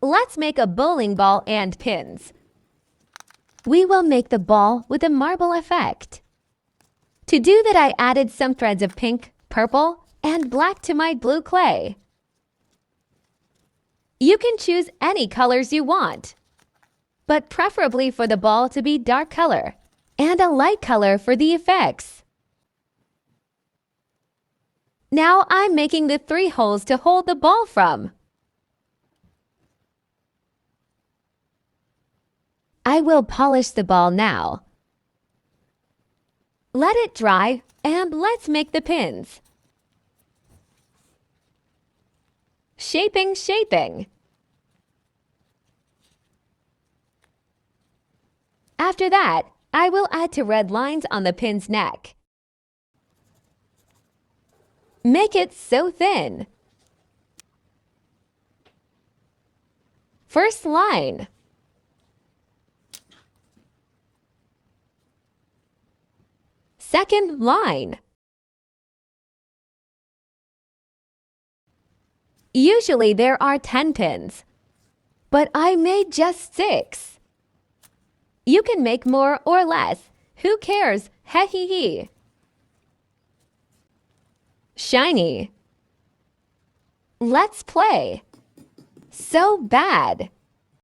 Let's make a bowling ball and pins. We will make the ball with a marble effect. To do that, I added some threads of pink, purple, and black to my blue clay. You can choose any colors you want, but preferably for the ball to be dark color and a light color for the effects. Now I'm making the 3 holes to hold the ball from. I will polish the ball now. Let it dry and let's make the pins. Shaping. After that, I will add 2 red lines on the pin's neck. Make it so thin. First line. Second line. Usually there are 10 pins, but I made just 6. You can make more or less. Who cares? Hee hee hee. Shiny. Let's play. So bad.